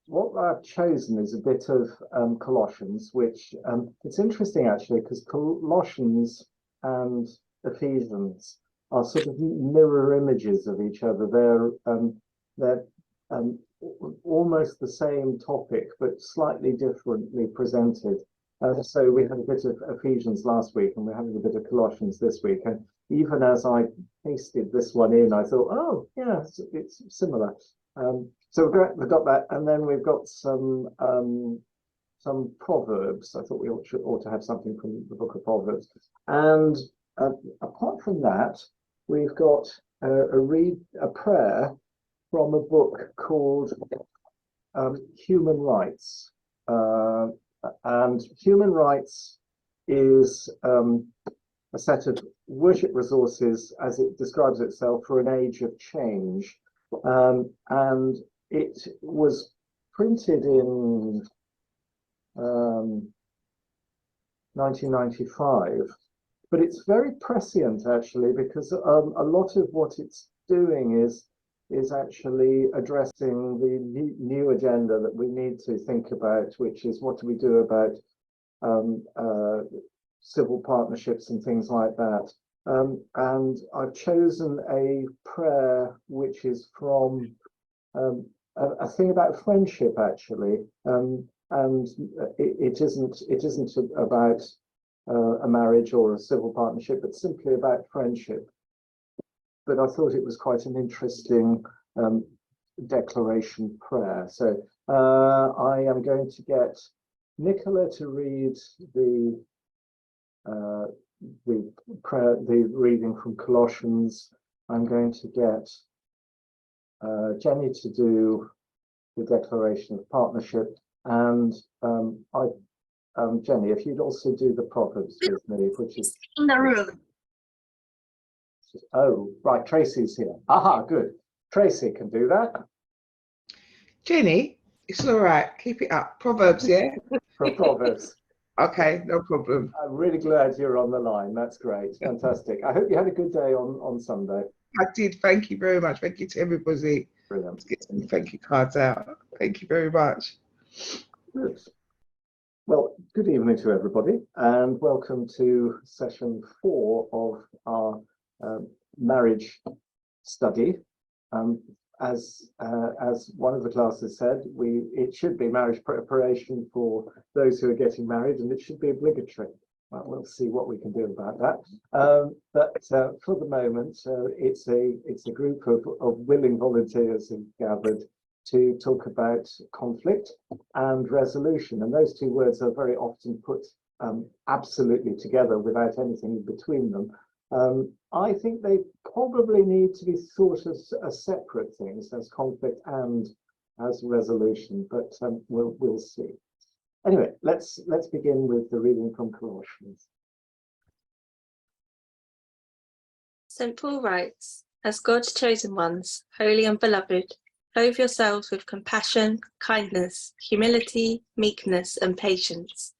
what I've chosen is a bit of Colossians, which it's interesting actually, because Colossians and Ephesians are sort of mirror images of each other. They're almost the same topic, but slightly differently presented. So we had a bit of Ephesians last week, and we're having a bit of Colossians this week. And even as I pasted this one in, I thought, oh, yeah, it's similar. So we've got that, and then we've got some Proverbs. I thought we ought to have something from the book of Proverbs. And apart from that, we've got a prayer from a book called Human Rights. And Human Rights is a set of worship resources, as it describes itself, for an age of change. And it was printed in 1995, but it's very prescient actually, because a lot of what it's doing is actually addressing the new agenda that we need to think about, which is what do we do about civil partnerships and things like that. And I've chosen a prayer which is from a thing about friendship actually, and it isn't about a marriage or a civil partnership, but simply about friendship. But I thought it was quite an interesting declaration prayer. So I am going to get Nicola to read the prayer, the reading from Colossians. I'm going to get Jenny to do the declaration of partnership, and Jenny, if you'd also do the Proverbs with me, which is in the room. Oh, right, Tracy's here. Aha, good. Tracy can do that. Jenny, it's all right. Keep it up. Proverbs, yeah? For Proverbs. Okay, no problem. I'm really glad you're on the line. That's great. Fantastic. I hope you had a good day on Sunday. I did. Thank you very much. Thank you to everybody. Brilliant. Let's get some thank you cards out. Thank you very much. Good. Well, good evening to everybody, and welcome to session 4 of our marriage study. As one of the classes said, it should be marriage preparation for those who are getting married, and it should be obligatory. Well, we'll see what we can do about that. But for the moment, it's a group of willing volunteers who've gathered to talk about conflict and resolution, and those two words are very often put absolutely together without anything in between them. I think they probably need to be thought as separate things, as conflict and as resolution, but we'll see. Anyway, let's begin with the reading from Colossians. St. Paul writes, as God's chosen ones, holy and beloved, clothe yourselves with compassion, kindness, humility, meekness, and patience.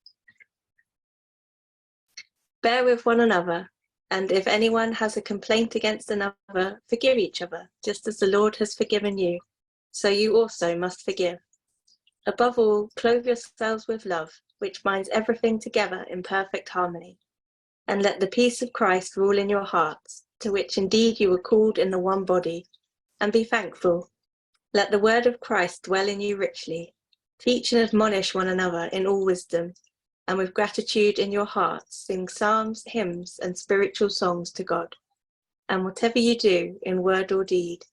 Bear with one another, and if anyone has a complaint against another, forgive each other, just as the Lord has forgiven you. So you also must forgive. Above all, clothe yourselves with love, which binds everything together in perfect harmony. And let the peace of Christ rule in your hearts, to which indeed you were called in the one body, and be thankful. Let the word of Christ dwell in you richly. Teach and admonish one another in all wisdom, and with gratitude in your hearts sing psalms, hymns, and spiritual songs to God. And whatever you do, in word or deed,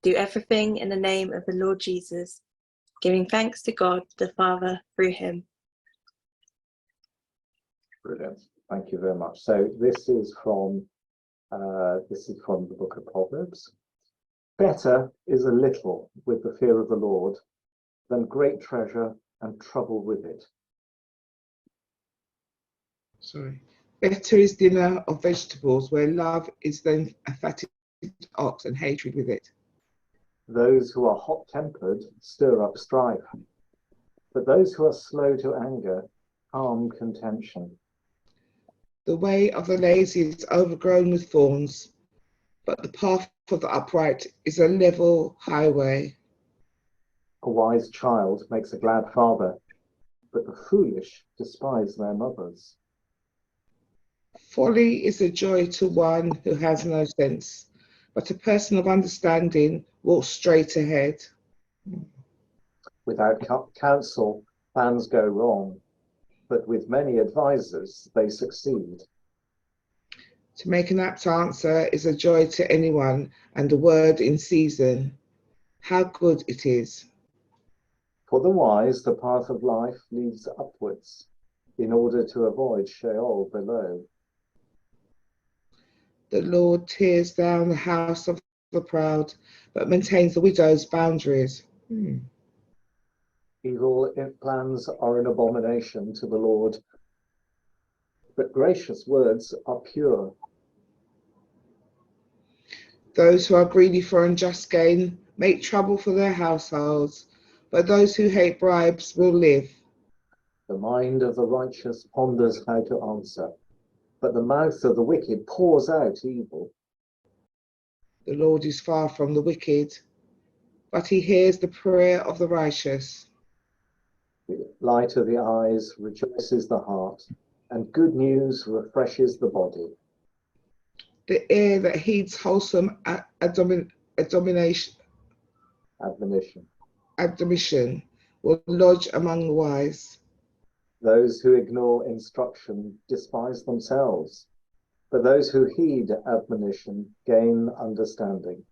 do everything in the name of the Lord Jesus, giving thanks to God the Father through him. Brilliant. Thank you very much. So this is from the book of Proverbs. Better is a little with the fear of the Lord than great treasure and trouble with it. Sorry. Better is dinner of vegetables where love is than a fatted ox and hatred with it. Those who are hot-tempered stir up strife, but those who are slow to anger calm contention. The way of the lazy is overgrown with thorns, but the path of the upright is a level highway. A wise child makes a glad father, but the foolish despise their mothers. Folly is a joy to one who has no sense, but a person of understanding walks straight ahead. Without counsel, plans go wrong, but with many advisors, they succeed. To make an apt answer is a joy to anyone, and a word in season. How good it is. For the wise, the path of life leads upwards, in order to avoid Sheol below. The Lord tears down the house of the proud, but maintains the widow's boundaries. Evil plans are an abomination to the Lord, but gracious words are pure. Those who are greedy for unjust gain make trouble for their households, but those who hate bribes will live. The mind of the righteous ponders how to answer, but the mouth of the wicked pours out evil. The Lord is far from the wicked, but he hears the prayer of the righteous. The light of the eyes rejoices the heart, and good news refreshes the body. The ear that heeds wholesome admonition will lodge among the wise. Those who ignore instruction despise themselves, but those who heed admonition gain understanding.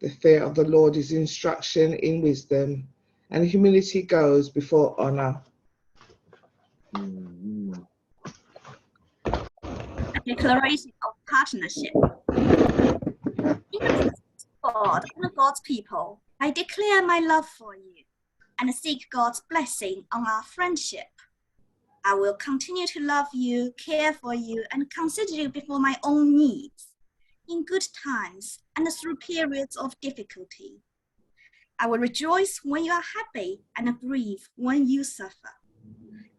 The fear of the Lord is instruction in wisdom, and humility goes before honor. A declaration of partnership. In the presence of God and God's people, I declare my love for you and seek God's blessing on our friendship. I will continue to love you, care for you, and consider you before my own needs, in good times and through periods of difficulty. I will rejoice when you are happy and grieve when you suffer.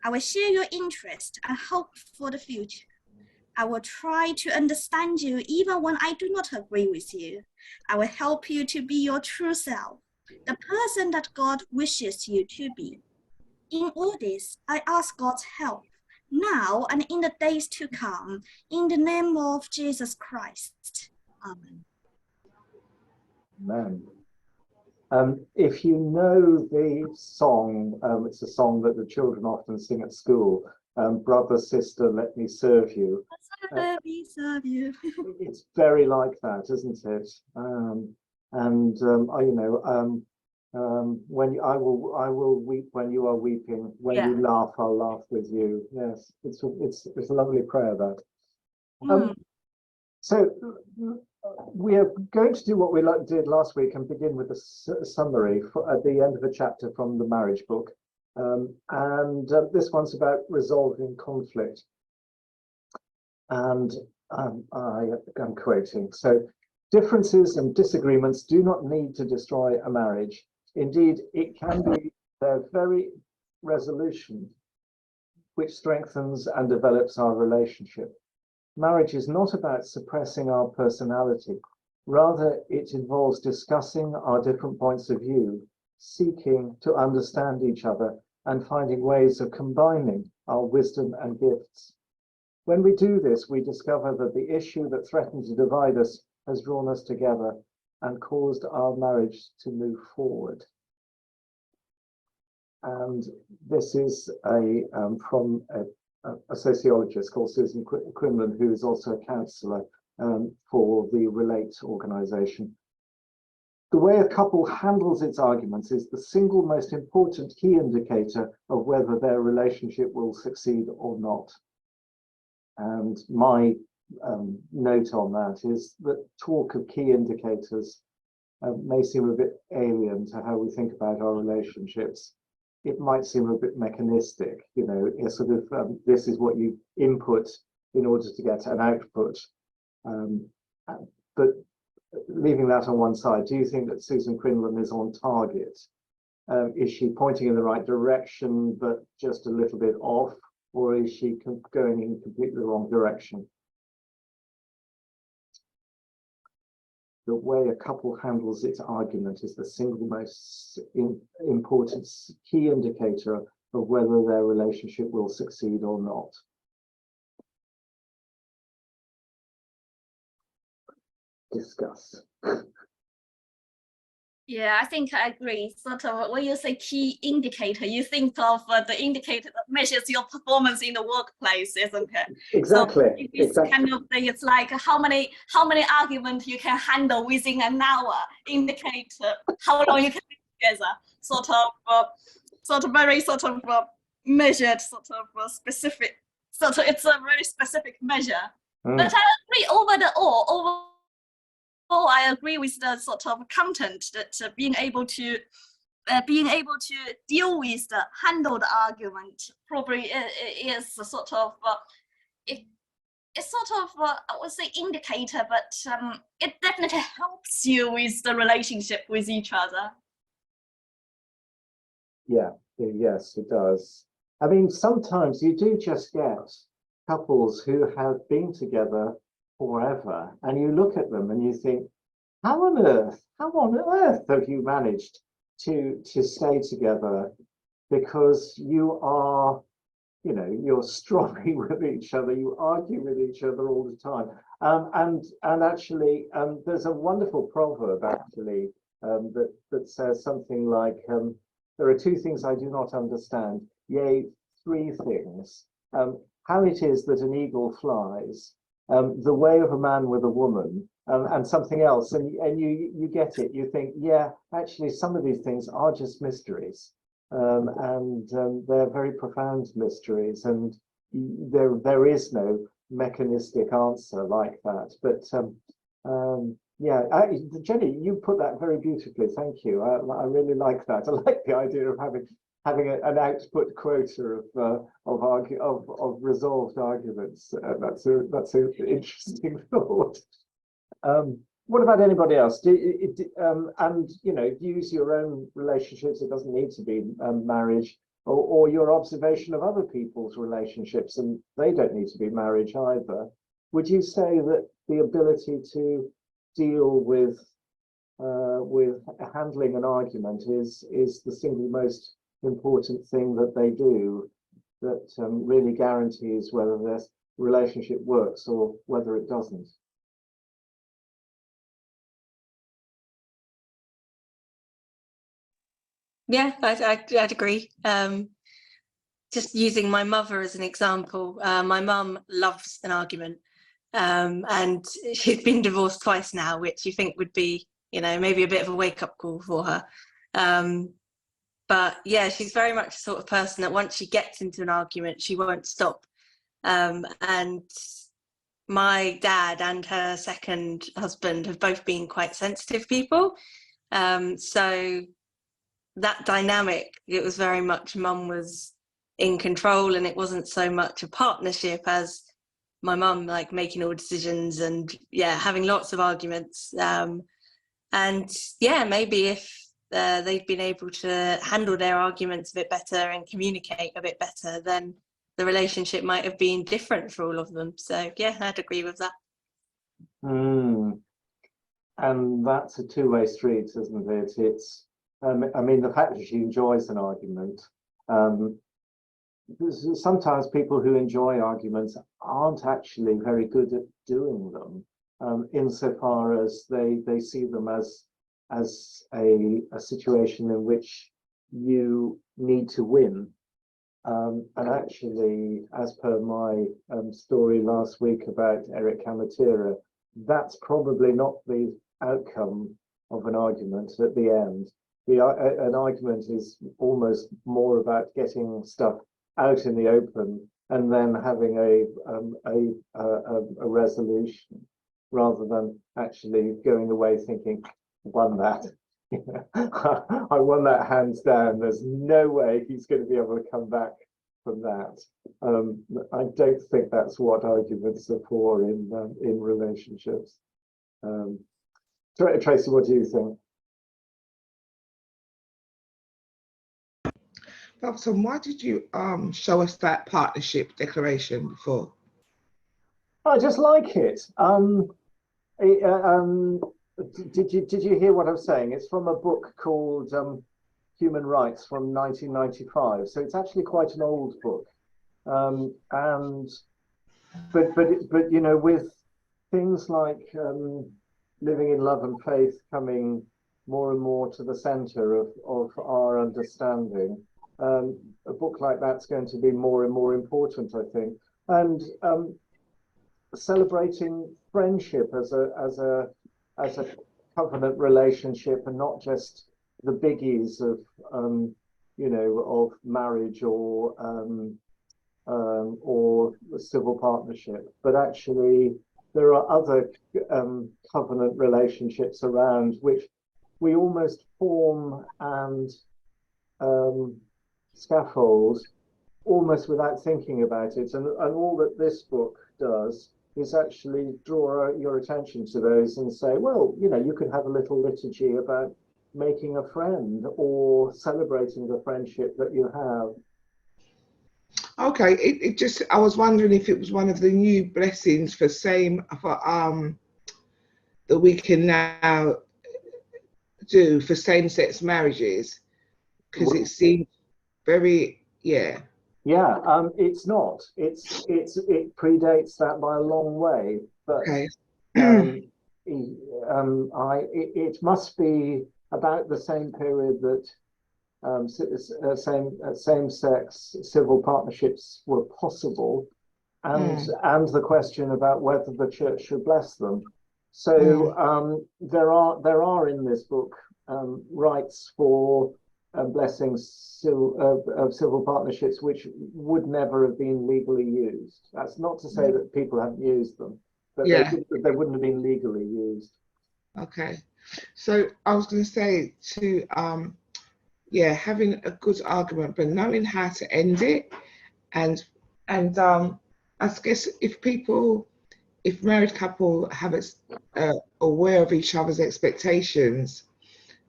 I will share your interest and hope for the future. I will try to understand you even when I do not agree with you. I will help you to be your true self, the person that God wishes you to be. In all this, I ask God's help, now and in the days to come, in the name of Jesus Christ. Amen. Amen. If you know the song, it's a song that the children often sing at school, Brother, Sister, Let Me Serve You. Let me serve you. It's very like that, isn't it? When I will weep when you are weeping. When you laugh, I'll laugh with you. Yes, it's a lovely prayer, that. So we are going to do what we did last week and begin with a summary at the end of a chapter from the marriage book. This one's about resolving conflict. And I'm quoting, so differences and disagreements do not need to destroy a marriage. Indeed, it can be their very resolution which strengthens and develops our relationship. Marriage is not about suppressing our personality. Rather, it involves discussing our different points of view, seeking to understand each other, and finding ways of combining our wisdom and gifts. When we do this, we discover that the issue that threatened to divide us has drawn us together and caused our marriage to move forward. And this is from a sociologist called Susan Quinlan, who is also a counsellor for the Relate organisation. The way a couple handles its arguments is the single most important key indicator of whether their relationship will succeed or not. And my note on that is that talk of key indicators may seem a bit alien to how we think about our relationships. It might seem a bit mechanistic, you know, it's sort of this is what you input in order to get an output. But leaving that on one side, do you think that Susan Quinlan is on target? Is she pointing in the right direction, but just a little bit off? Or is she going in completely the wrong direction? the way a couple handles its argument is the single most important key indicator of whether their relationship will succeed or not. Discuss. Yeah, I think I agree. Sort of when you say key indicator, you think of the indicator that measures your performance in the workplace, isn't it? Exactly. So this Exactly. kind of thing, it's like how many arguments you can handle within an hour indicate how long you can be together. Sort of very measured, specific. It's a very specific measure. But I agree overall, I agree with the sort of content that being able to deal with the handled argument probably is a sort of it's sort of I would say indicator, but it definitely helps you with the relationship with each other. Yeah, yes, it does. I mean, sometimes you do just get couples who have been together forever, and you look at them and you think, how on earth have you managed to stay together? Because you are, you know, you're strongly with each other, you argue with each other all the time. And actually, there's a wonderful proverb actually that says something like, there are two things I do not understand, yea, three things. How it is that an eagle flies, the way of a man with a woman, and something else, and you get it. You think, yeah, actually, some of these things are just mysteries, and they're very profound mysteries, and there is no mechanistic answer like that. But yeah, Jenny, you put that very beautifully. Thank you. I really like that. I like the idea of having an output quota of resolved arguments. That's an interesting thought. What about anybody else? And you know, use your own relationships. It doesn't need to be marriage, or your observation of other people's relationships, and they don't need to be marriage either. Would you say that the ability to deal with handling an argument is the single most important thing that they do, that really guarantees whether their relationship works or whether it doesn't? Yeah, I'd agree. Just using my mother as an example, my mum loves an argument, and she's been divorced twice now, which you think would be, you know, maybe a bit of a wake-up call for her. But yeah, she's very much the sort of person that once she gets into an argument, she won't stop. And my dad and her second husband have both been quite sensitive people. So that dynamic, it was very much mum was in control, and it wasn't so much a partnership as my mum like making all decisions and yeah, having lots of arguments. And yeah, maybe if they've been able to handle their arguments a bit better and communicate a bit better, then the relationship might have been different for all of them. So yeah, I'd agree with that. And that's a two-way street, isn't it? It's I mean, the fact that she enjoys an argument. Sometimes people who enjoy arguments aren't actually very good at doing them, insofar as they see them as a situation in which you need to win. And actually, as per my story last week about Eric Kamatira, that's probably not the outcome of an argument at the end. An argument is almost more about getting stuff out in the open and then having a resolution, rather than actually going away thinking, won that. I won that hands down. There's no way he's going to be able to come back from that. I don't think that's what arguments are for in relationships. Tracy, what do you think? Tom, why did you show us that partnership declaration before? I just like it. Did you hear what I'm saying? It's from a book called Human Rights from 1995. So it's actually quite an old book. And but you know, with things like living in love and faith coming more and more to the center of our understanding, a book like that's going to be more and more important, I think. And celebrating friendship as a covenant relationship, and not just the biggies of you know, of marriage or civil partnership, but actually there are other covenant relationships around which we almost form and scaffold almost without thinking about it. And all that this book does is actually draw your attention to those and say, well, you know, you could have a little liturgy about making a friend or celebrating the friendship that you have. Okay, it just, I was wondering if it was one of the new blessings for that we can now do for same-sex marriages, because it seemed very, yeah. Yeah, it's not. It predates that by a long way, but Okay. it must be about the same period that same-sex civil partnerships were possible, and the question about whether the church should bless them. So there are in this book rights for blessings of civil partnerships which would never have been legally used. That's not to say that people haven't used them, but Yeah, they wouldn't have been legally used. okay. So I was going to say to yeah, having a good argument, but knowing how to end it, and I guess if married couple have aware of each other's expectations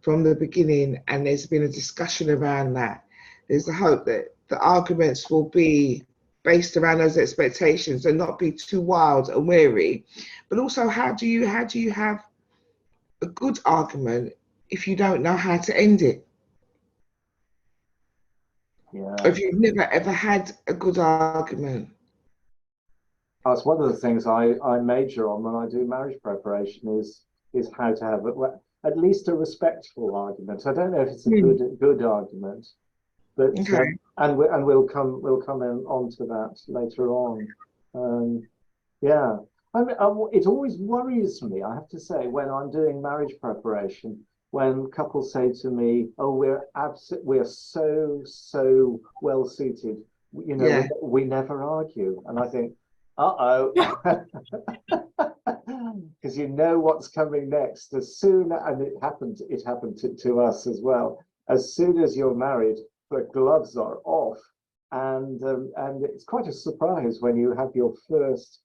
from the beginning, and there's been a discussion around that, there's a hope that the arguments will be based around those expectations and not be too wild and weary. But also, how do you have a good argument if you don't know how to end it? Yeah, Or if you've never ever had a good argument? that's one of the things I major on when I do marriage preparation is how to have at least a respectful argument. I don't know if it's a good argument, but Okay. and we'll come in onto that later on. Yeah, I mean, it always worries me, I have to say, when I'm doing marriage preparation, when couples say to me, "Oh, we're so well suited, you know, Yeah. we never argue," and I think, uh-oh, because you know what's coming next. As soon, and it happened to us as well. As soon as you're married, the gloves are off, and it's quite a surprise when you have your first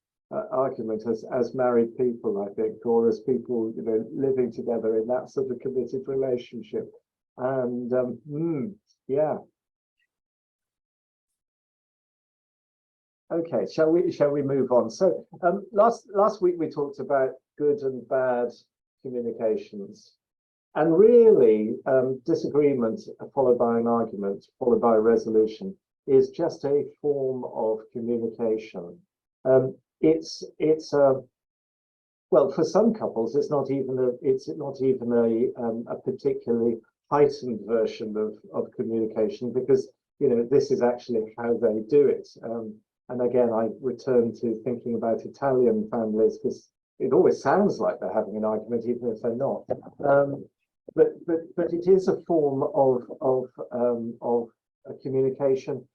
argument as married people, I think, or as people, you know, living together in that sort of committed relationship. And yeah. Okay, shall we move on? So last week we talked about good and bad communications, and really disagreement followed by an argument followed by a resolution is just a form of communication. It's well, for some couples it's not even a particularly heightened version of communication, because you know this is actually how they do it. And again, I return to thinking about Italian families, because it always sounds like they're having an argument, even if they're not. But it is a form of a communication,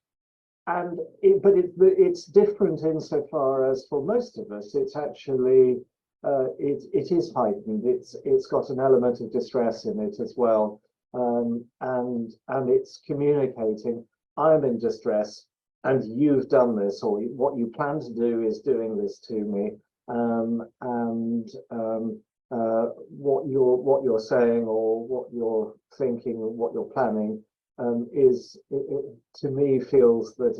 and it's different insofar as for most of us, it's actually it is heightened. It's got an element of distress in it as well, and it's communicating, I'm in distress, and you've done this, or what you plan to do is doing this to me, what you're saying or what you're thinking or what you're planning to me feels that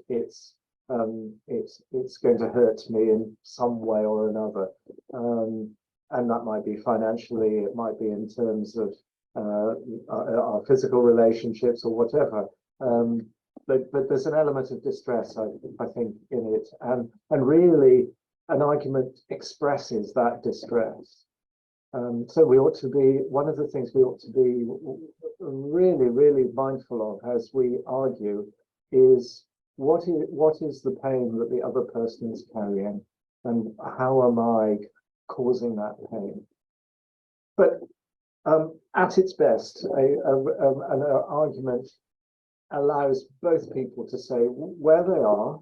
it's going to hurt me in some way or another, and and that might be financially, it might be in terms of our physical relationships or whatever. But there's an element of distress, I think, in it, and really an argument expresses that distress. So we ought to be, one of the things we ought to be really, really mindful of as we argue is what is the pain that the other person is carrying, and how am I causing that pain? But at its best, an argument allows both people to say where they are,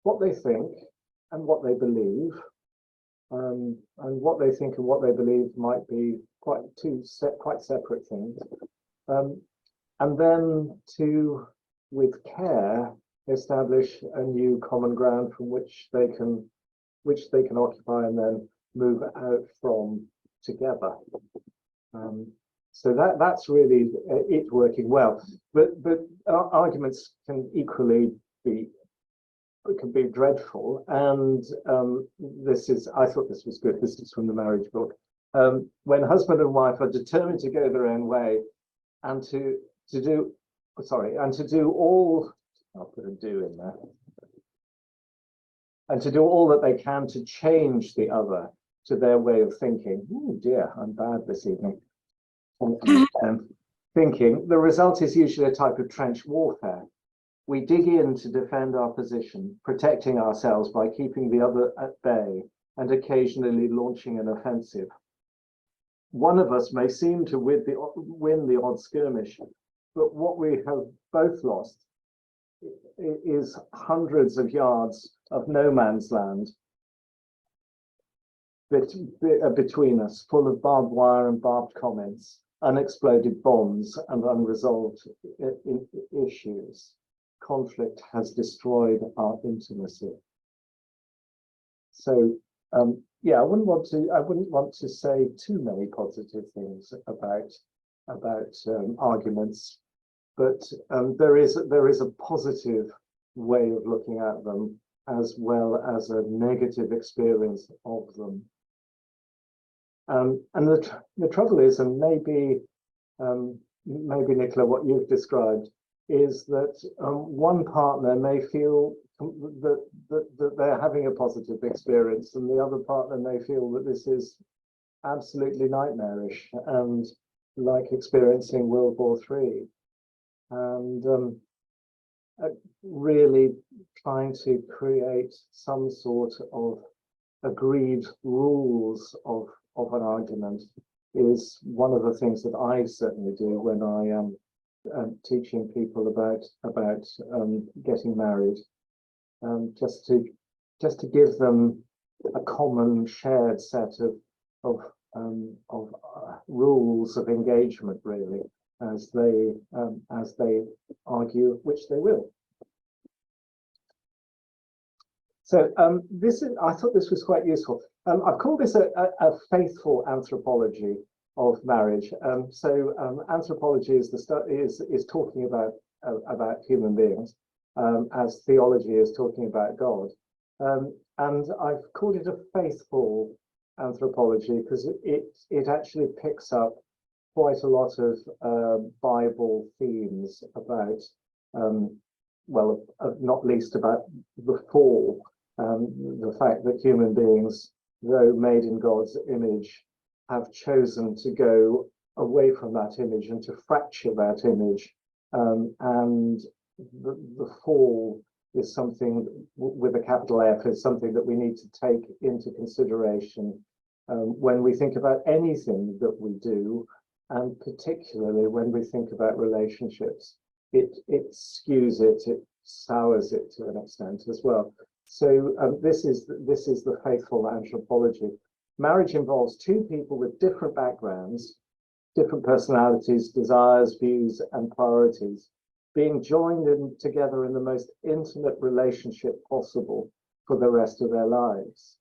what they think, and what they believe. And what they think and what they believe might be quite separate things. And then to, with care, establish a new common ground from which they can occupy and then move out from together. So that's really it working well. But arguments can equally be dreadful, and I thought this was good. This is from the marriage book. When husband and wife are determined to go their own way and to do all, I'll put a do in there, and to do all that they can to change the other to their way of thinking. Oh dear, I'm bad this evening. Thinking, the result is usually a type of trench warfare. We dig in to defend our position, protecting ourselves by keeping the other at bay and occasionally launching an offensive. One of us may seem to win the odd skirmish, but what we have both lost is hundreds of yards of no man's land between us, full of barbed wire and barbed comments, unexploded bombs and unresolved issues. Conflict has destroyed our intimacy. So yeah, I wouldn't want to say too many positive things about arguments, but there is a positive way of looking at them as well as a negative experience of them. And the trouble is, and maybe Nicola, what you've described, is that one partner may feel that they're having a positive experience, and the other partner may feel that this is absolutely nightmarish and like experiencing World War III, and really trying to create some sort of agreed rules of an argument is one of the things that I certainly do when I am teaching people about getting married, just to give them a common shared set of rules of engagement, really, as they argue, which they will. So I thought this was quite useful. I've called this a faithful anthropology of marriage. Anthropology is talking about human beings, as theology is talking about God. And I've called it a faithful anthropology because it actually picks up quite a lot of Bible themes about, well, not least about the fall, the fact that human beings, though made in God's image, have chosen to go away from that image and to fracture that image. And the fall is something, with a capital F, is something that we need to take into consideration when we think about anything that we do, and particularly when we think about relationships. It skews it, it sours it to an extent as well. So this is the faithful anthropology. Marriage involves two people with different backgrounds, different personalities, desires, views, and priorities, being joined together in the most intimate relationship possible for the rest of their lives.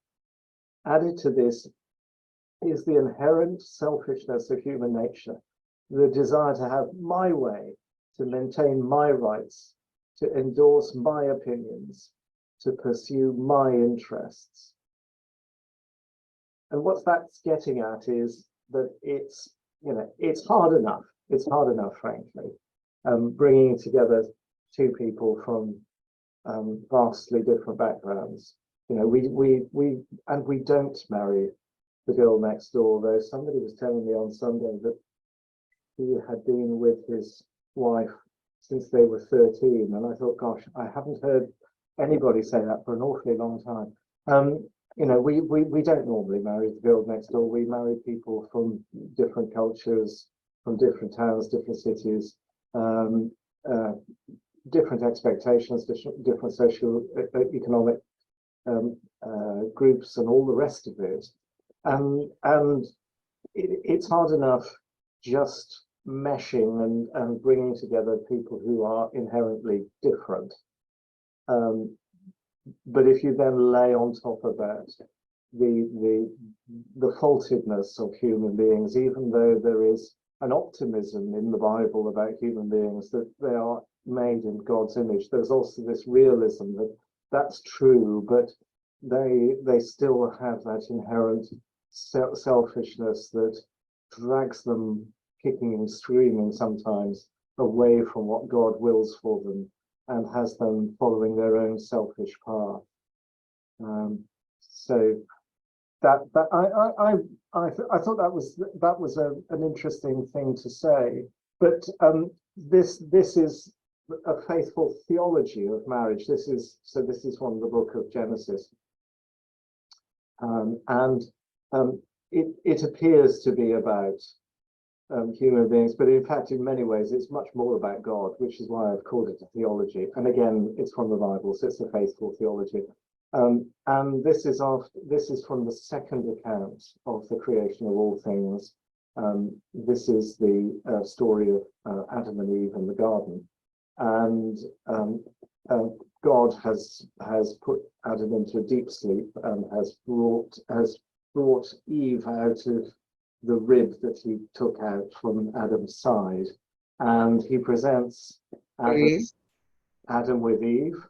Added to this is the inherent selfishness of human nature, the desire to have my way, to maintain my rights, to endorse my opinions, to pursue my interests. what that's getting at is that it's, you know, it's hard enough. It's hard enough, frankly, bringing together two people from vastly different backgrounds. You know, we don't marry the girl next door. Though somebody was telling me on Sunday that he had been with his wife since they were 13, and I thought, gosh, I haven't heard anybody say that for an awfully long time. You know, we don't normally marry the girl next door. We marry people from different cultures, from different towns, different cities, different expectations, different social, economic groups, and all the rest of it. And it's hard enough just meshing and bringing together people who are inherently different. But if you then lay on top of that the faultedness of human beings, even though there is an optimism in the Bible about human beings that they are made in God's image, there's also this realism that that's true, but they still have that inherent selfishness that drags them kicking and screaming sometimes away from what God wills for them, and has them following their own selfish path. So that I thought that was an interesting thing to say. But this is a faithful theology of marriage. This is from the book of Genesis, and it appears to be about human beings, but in fact, in many ways, it's much more about God, which is why I've called it a theology. And again, it's from the Bible, so it's a faithful theology. And this is from the second account of the creation of all things. This is the story of Adam and Eve in the garden, and God has put Adam into a deep sleep and has brought Eve out of the rib that he took out from Adam's side, and he presents Adam with Eve,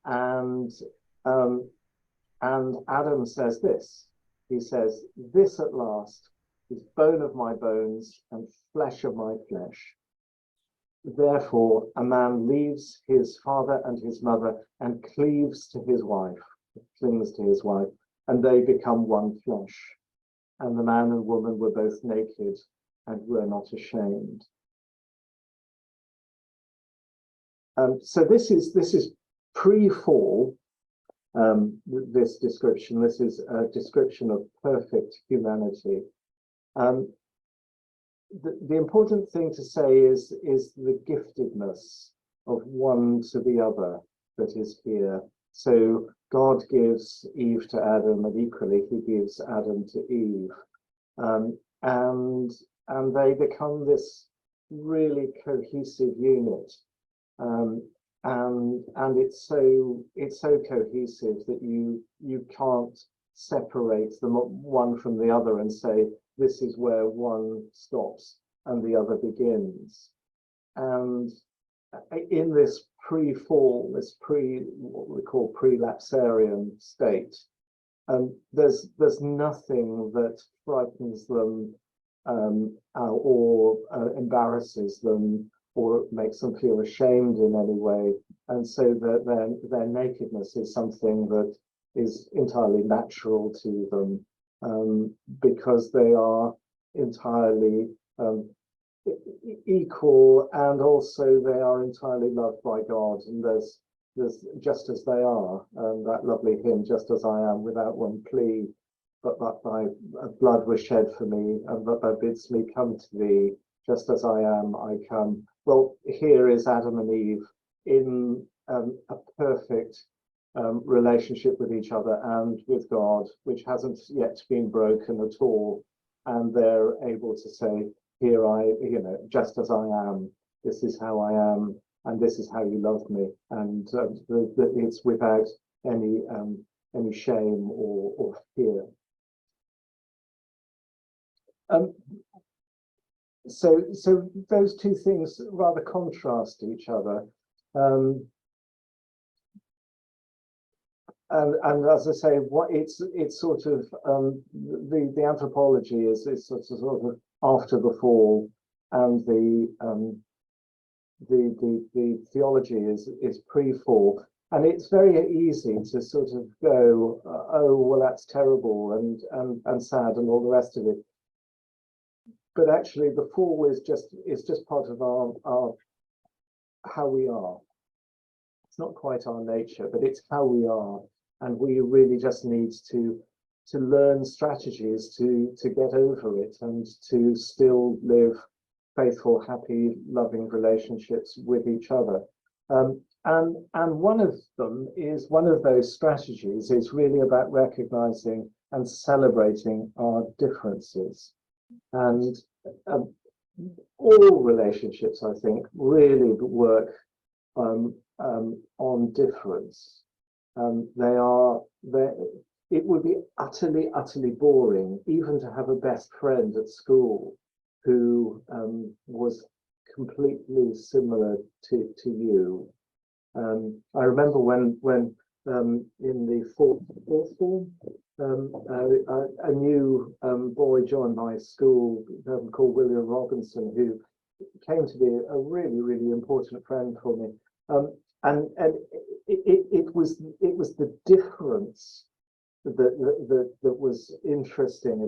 and Adam says this. He says, "This at last is bone of my bones and flesh of my flesh. Therefore, a man leaves his father and his mother and cleaves to his wife, clings to his wife, and they become one flesh. And the man and woman were both naked and were not ashamed." So this is pre-fall. This description. This is a description of perfect humanity. The important thing to say is the giftedness of one to the other that is here. So God gives Eve to Adam, and equally he gives Adam to Eve, and they become this really cohesive unit, and it's so cohesive that you can't separate them one from the other and say this is where one stops and the other begins. And in this pre-fall, what we call pre-lapsarian state, there's nothing that frightens them or embarrasses them or makes them feel ashamed in any way, and so that their nakedness is something that is entirely natural to them, because they are entirely equal, and also they are entirely loved by God, and there's just as they are, that lovely hymn, "Just as I am, without one plea, but thy blood was shed for me, and that thou bidst me come to thee, just as I am, I come." Well, here is Adam and Eve in a perfect relationship with each other and with God, which hasn't yet been broken at all, and they're able to say, "Here just as I am, this is how I am, and this is how you love me," and it's without any shame or fear. So those two things rather contrast each other. and as I say, what it's sort of the anthropology is sort of after the fall, and the theology is pre-fall, and it's very easy to sort of go, oh well, that's terrible and sad and all the rest of it. But actually, the fall is just part of our how we are. It's not quite our nature, but it's how we are, and we really just need to learn strategies to get over it and to still live faithful, happy, loving relationships with each other. And one of them is, one of those strategies is really about recognizing and celebrating our differences. And all relationships, I think, really work on difference. It would be utterly boring even to have a best friend at school who was completely similar to you. I remember when in the fourth form, a new boy joined my school called William Robinson, who came to be a really important friend for me. And it was the difference that was interesting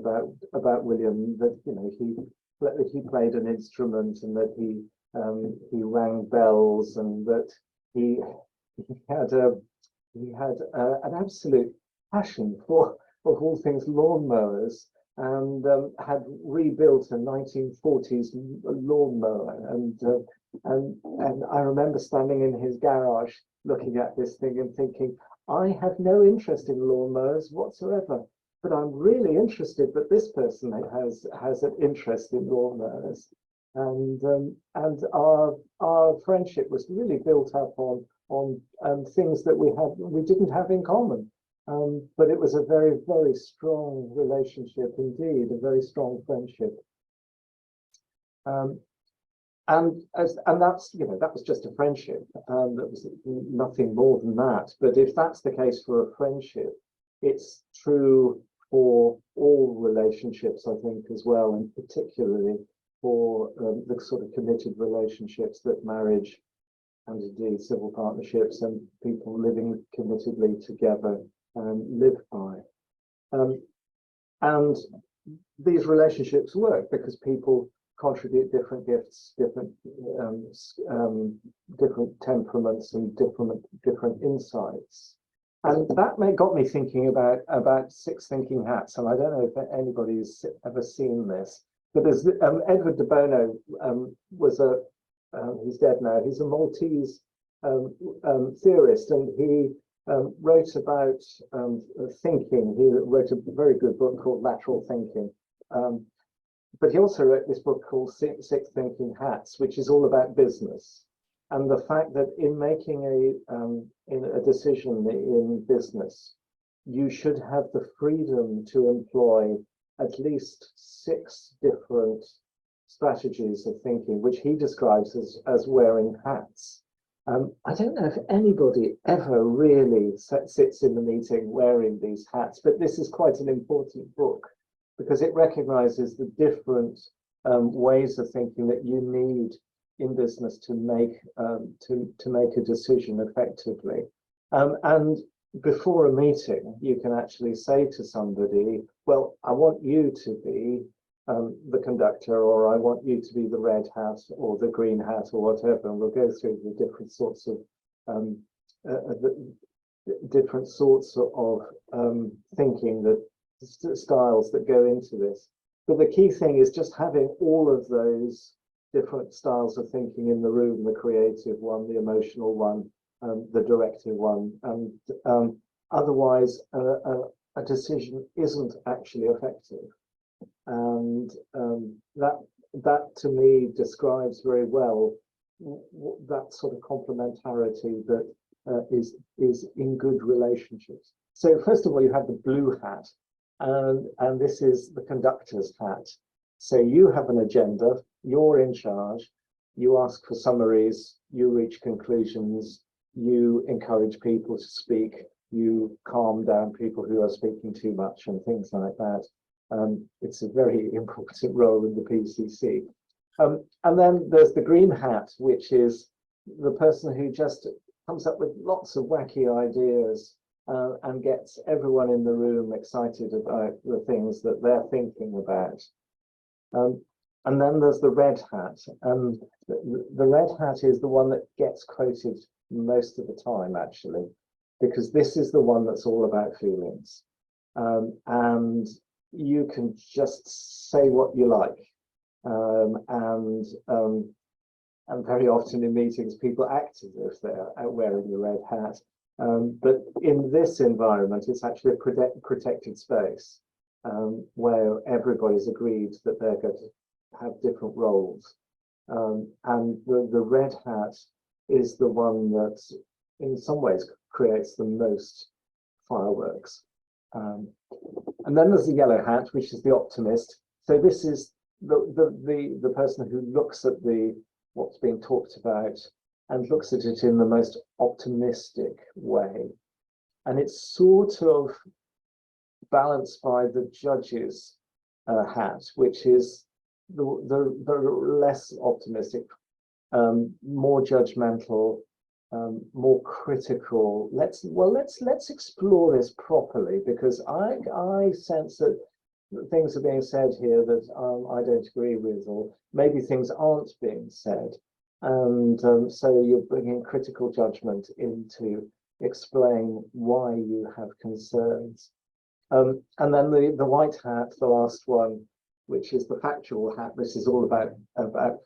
about William, that he played an instrument, and that he rang bells, and that he had an absolute passion for, of all things, lawnmowers, and had rebuilt a 1940s lawnmower, and I remember standing in his garage looking at this thing and thinking, I have no interest in lawnmowers whatsoever, but I'm really interested that this person has an interest in lawnmowers. And our friendship was really built up on things that we didn't have in common. But it was a very strong relationship indeed, a very strong friendship. And that's, that was just a friendship. That was nothing more than that. But if that's the case for a friendship, it's true for all relationships, I think, as well, and particularly for the sort of committed relationships that marriage and indeed civil partnerships and people living committedly together live by. And these relationships work because people contribute different gifts, different temperaments, and different insights. And that got me thinking about six thinking hats. And I don't know if anybody's ever seen this, but there's Edward de Bono was he's dead now. He's a Maltese theorist, and he wrote about thinking. He wrote a very good book called Lateral Thinking. But he also wrote this book called Six Thinking Hats, which is all about business, and the fact that in making a decision in business, you should have the freedom to employ at least 6 different strategies of thinking, which he describes as wearing hats. I don't know if anybody ever really sits in the meeting wearing these hats, but this is quite an important book because it recognizes the different ways of thinking that you need in business to make a decision effectively. And before a meeting, you can actually say to somebody, well, I want you to be the conductor, or I want you to be the red hat or the green hat or whatever, and we'll go through the different sorts of thinking, that styles that go into this. But the key thing is just having all of those different styles of thinking in the room: the creative one, the emotional one, the directive one, and otherwise a decision isn't actually effective. And that to me describes very well that sort of complementarity that is in good relationships. So first of all, you have the blue hat, and this is the conductor's hat. So you have an agenda, you're in charge, you ask for summaries, you reach conclusions, you encourage people to speak, you calm down people who are speaking too much and things like that. It's a very important role in the PCC. And then there's the green hat, which is the person who just comes up with lots of wacky ideas and gets everyone in the room excited about the things that they're thinking about. And then there's the red hat. The red hat is the one that gets quoted most of the time, actually, because this is the one that's all about feelings. And you can just say what you like. And very often in meetings, people act as if they're wearing the red hat. But in this environment, it's actually a protected space where everybody's agreed that they're going to have different roles. And the red hat is the one that in some ways creates the most fireworks. And then there's the yellow hat, which is the optimist. So this is the person who looks at what's being talked about and looks at it in the most optimistic way. And it's sort of balanced by the judge's hat, which is the less optimistic, more judgmental, more critical. Let's explore this properly, because I sense that things are being said here that I don't agree with, or maybe things aren't being said. And so you're bringing critical judgment in to explain why you have concerns. And then the white hat, the last one, which is the factual hat. This is all about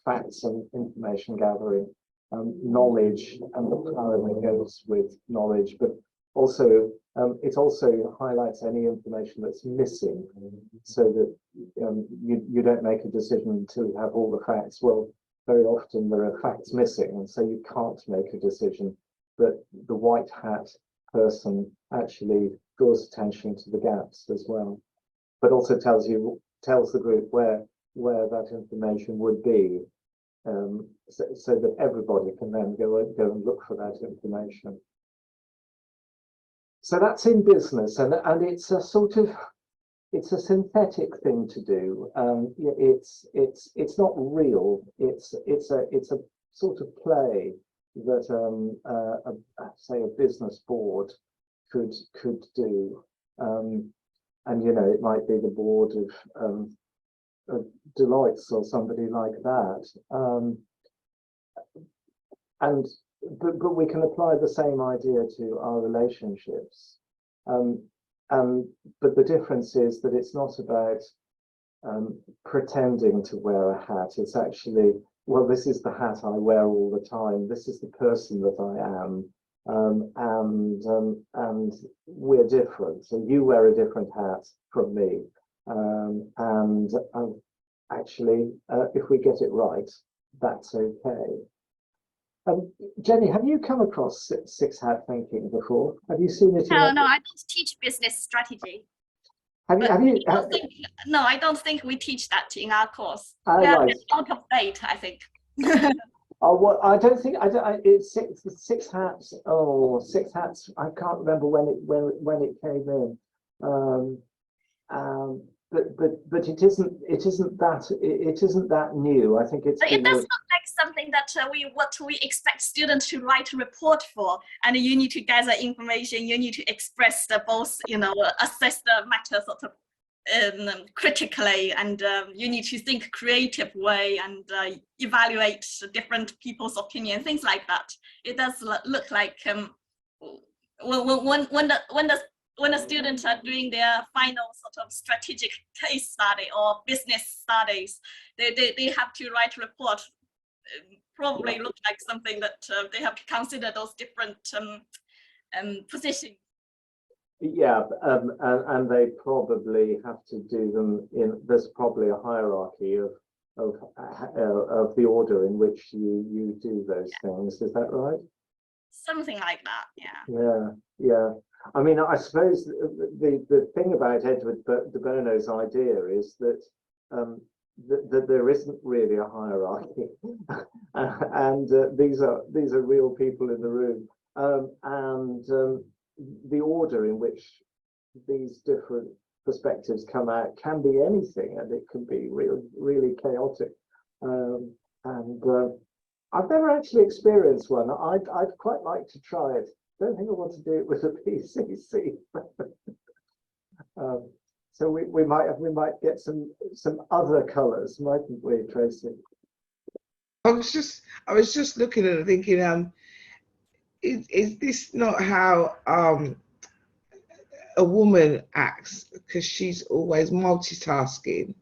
facts and information gathering, knowledge, and the power that goes with knowledge, but also it also highlights any information that's missing, so that you don't make a decision until you have all the facts. Well, very often there are facts missing, and so you can't make a decision. But the white hat person actually draws attention to the gaps as well, but also tells the group where that information would be, so that everybody can then go and look for that information. So that's in business, and it's a sort of, it's a synthetic thing to do. It's not real. It's a sort of play that say a business board could do, and it might be the board of Deloitte's or somebody like that, but we can apply the same idea to our relationships. But the difference is that it's not about pretending to wear a hat. It's actually, well, this is the hat I wear all the time. This is the person that I am. And we're different. So you wear a different hat from me. Actually, if we get it right, that's okay. Jenny, have you come across six hat thinking before? Have you seen it? No, I don't teach business strategy. No, I don't think we teach that in our course. Right. It's out of date, I think. Oh, well, I don't think it's six hats. Oh, six hats. I can't remember when it came in. But it isn't that new. I think it's. It does look like something that we expect students to write a report for, and you need to gather information. You need to express both, assess the matter sort of critically, and you need to think creative way and evaluate different people's opinion, things like that. It does look like when the students are doing their final sort of strategic case study or business studies, they have to write a report. Probably look like something that they have to consider those different positions. Yeah, and they probably have to do them there's probably a hierarchy of the order in which you do those things. Is that right? Something like that, yeah. Yeah. I mean, I suppose the thing about Edward de Bono's idea is that that there isn't really a hierarchy, and these are real people in the room, and the order in which these different perspectives come out can be anything, and it can be really, really chaotic. I've never actually experienced one. I'd quite like to try it. Don't think I want to do it with a PCC. So we might get some other colours, mightn't we, Tracy? I was just looking at it thinking, is this not how a woman acts? Because she's always multitasking,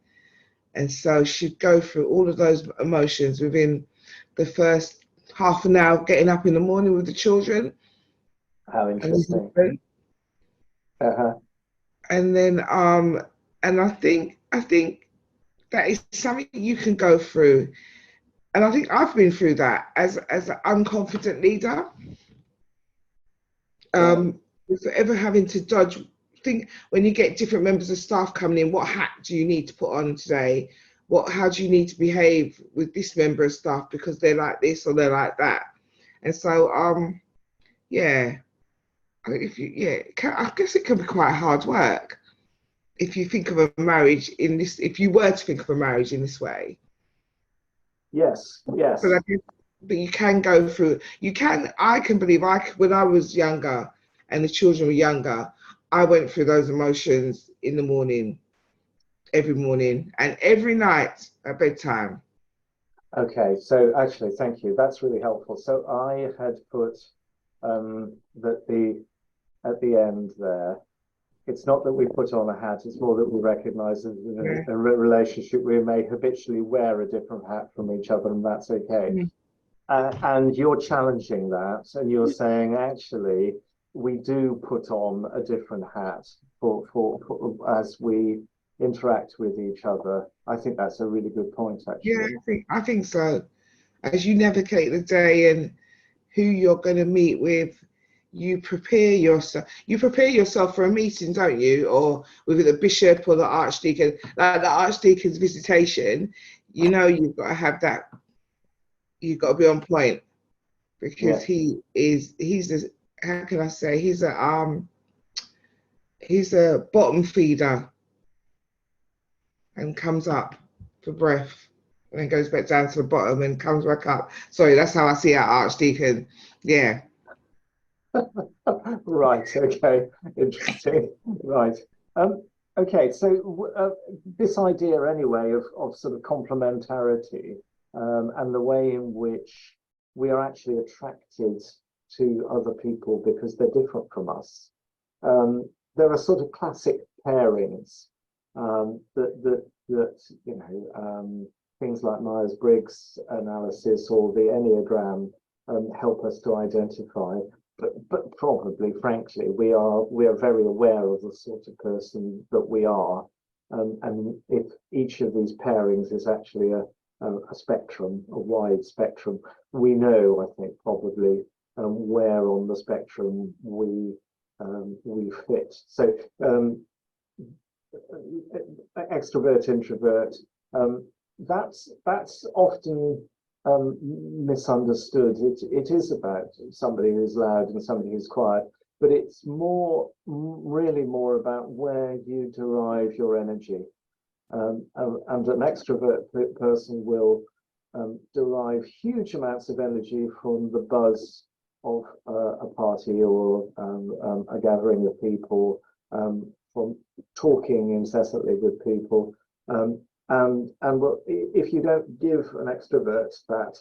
and so she'd go through all of those emotions within the first half an hour getting up in the morning with the children. How interesting. And then and I think that is something you can go through, and I think I've been through that as an unconfident leader. Ever having to judge, think when you get different members of staff coming in, what hat do you need to put on today? How do you need to behave with this member of staff because they're like this or they're like that? And so yeah, I guess it can be quite hard work if you think of a marriage in this. If you were to think of a marriage in this way. Yes. But you can go through. I can believe when I was younger and the children were younger, I went through those emotions in the morning, every morning, and every night at bedtime. Okay, so actually, thank you. That's really helpful. So I had put that at the end there. It's not that we put on a hat, it's more that we recognize that in a relationship we may habitually wear a different hat from each other, and that's okay. And you're challenging that, and you're saying, actually, we do put on a different hat for as we interact with each other. I think that's a really good point, actually. Yeah, I think so. As you navigate the day and who you're going to meet with, you prepare yourself for a meeting, don't you? Or with the bishop or the archdeacon, like the archdeacon's visitation, you've got to have that. You've got to be on point, because how can I say, he's a bottom feeder and comes up for breath and then goes back down to the bottom and comes back up. Sorry, that's how I see our archdeacon. Yeah. Right, okay, interesting. Right. Okay, so this idea anyway of sort of complementarity, and the way in which we are actually attracted to other people because they're different from us. There are sort of classic pairings that things like Myers-Briggs analysis or the Enneagram help us to identify. But probably, frankly, we are very aware of the sort of person that we are, and if each of these pairings is actually a spectrum, a wide spectrum, we know, I think, probably where on the spectrum we fit. So extrovert, introvert, that's often misunderstood. It is about somebody who's loud and somebody who's quiet, but it's really more about where you derive your energy. And an extrovert person will derive huge amounts of energy from the buzz of a party or a gathering of people, from talking incessantly with people. And if you don't give an extrovert that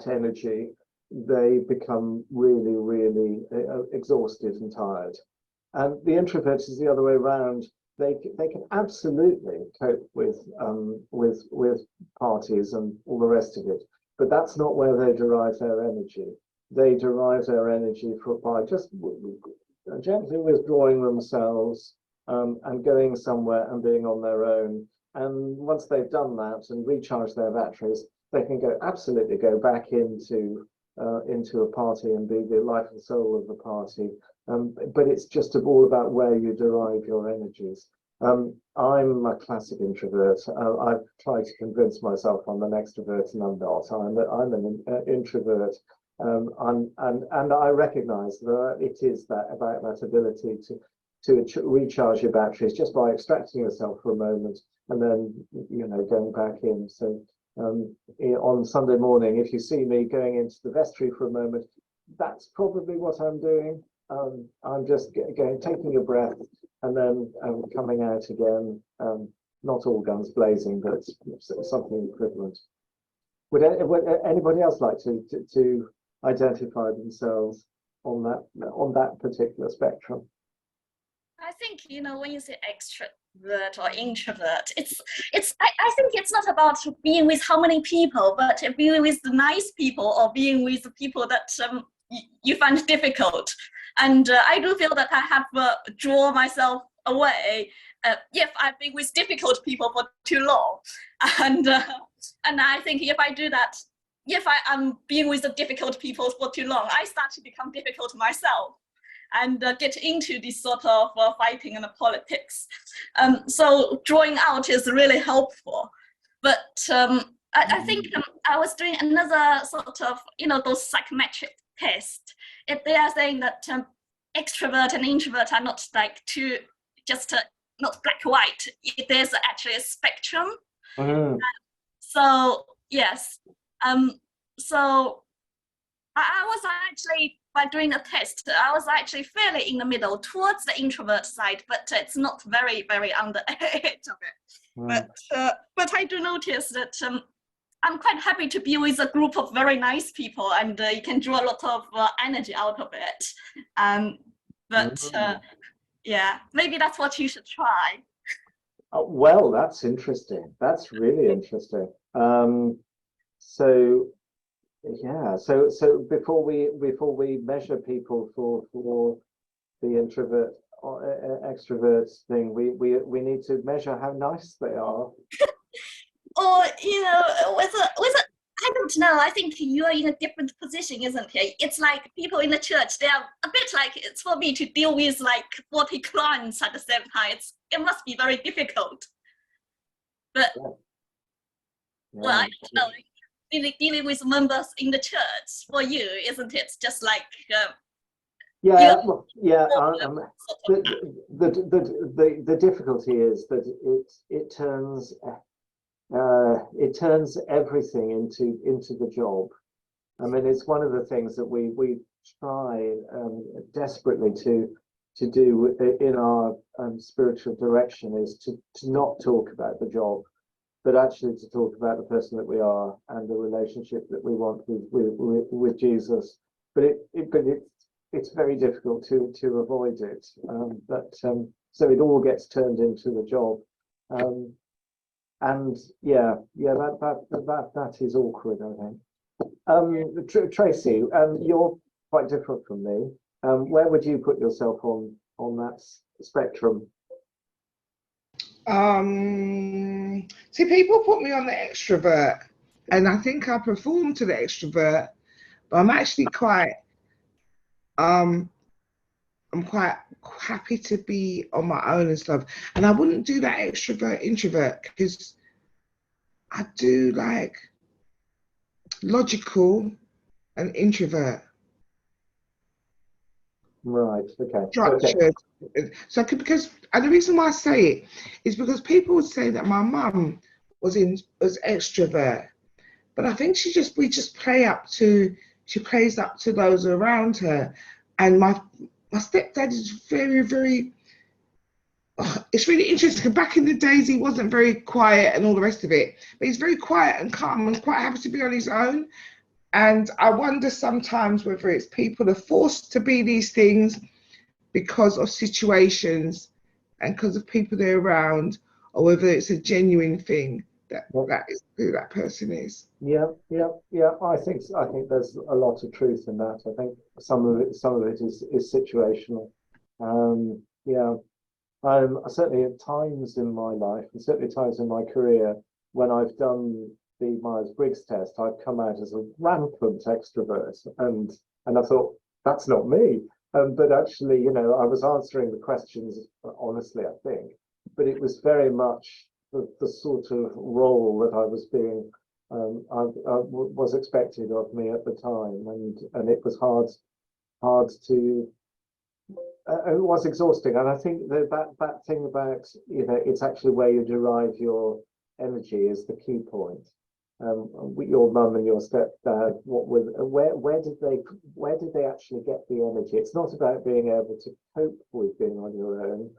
energy, they become really, really exhausted and tired. And the introvert is the other way around. They can absolutely cope with parties and all the rest of it, but that's not where they derive their energy. They derive their energy by just gently withdrawing themselves and going somewhere and being on their own. And once they've done that and recharged their batteries, they can absolutely go back into a party and be the life and soul of the party. But it's just all about where you derive your energies. I'm a classic introvert. I've tried to convince myself I'm an extrovert, and I'm not. I'm an introvert. And I recognise that it is that about that ability to recharge your batteries just by extracting yourself for a moment and then going back in. So on Sunday morning, if you see me going into the vestry for a moment, that's probably what I'm doing. I'm just taking a breath and then coming out again. Not all guns blazing, but something equivalent. Would anybody else like to identify themselves on that particular spectrum? I think, when you say extrovert or introvert, I think it's not about being with how many people, but being with the nice people or being with the people that you find difficult. And I do feel that I have drawn myself away if I've been with difficult people for too long. And I think if I do that, if I'm being with the difficult people for too long, I start to become difficult myself and get into this sort of fighting and politics. So drawing out is really helpful. But I think I was doing another sort of, those psychometric tests. If they are saying that extrovert and introvert are not like two, just not black or white, there's actually a spectrum. So yes, so I was actually, by doing a test, I was actually fairly in the middle towards the introvert side, but it's not very, very on the edge of it. But I do notice that I'm quite happy to be with a group of very nice people, and you can draw a lot of energy out of it. Yeah, maybe that's what you should try. Well, that's interesting. That's really interesting. So yeah, so before we measure people for the introvert or extrovert thing, we need to measure how nice they are. Or with a I don't know, I think you are in a different position, isn't it? It's like people in the church, they are a bit like, it's for me to deal with like 40 clients at the same time. It must be very difficult. But well, I don't know, dealing with members in the church for you, isn't it? Just like the difficulty is that it turns everything into the job. I mean, it's one of the things that we try desperately to do in our spiritual direction, is to not talk about the job, but actually to talk about the person that we are and the relationship that we want with Jesus. But it's very difficult to avoid it. So it all gets turned into the job. And that is awkward, I think. Tracy, you're quite different from me. Where would you put yourself on that spectrum? See, people put me on the extrovert, and I think I perform to the extrovert, but I'm actually quite I'm quite happy to be on my own and stuff. And I wouldn't do that extrovert introvert, because I do like logical and introvert. Right. Okay. Structured. So because, and the reason why I say it is because people would say that my mum was extrovert, but I think she plays up to those around her. And my stepdad is very, very, it's really interesting. Back in the days, he wasn't very quiet and all the rest of it, but he's very quiet and calm and quite happy to be on his own. And I wonder sometimes whether it's people are forced to be these things because of situations and because of people they're around, or whether it's a genuine thing that is who that person is. Yeah. I think there's a lot of truth in that. I think some of it is situational. Certainly at times in my life, and certainly times in my career, when I've done the Myers-Briggs test, I've come out as a rampant extrovert, and I thought, that's not me. But actually, I was answering the questions honestly, I think, but it was very much the sort of role that I was being was expected of me at the time, and it was hard to. It was exhausting, and I think that thing about, you know, it's actually where you derive your energy is the key point. With your mum and your stepdad, where did they actually get the energy? It's not about being able to cope with being on your own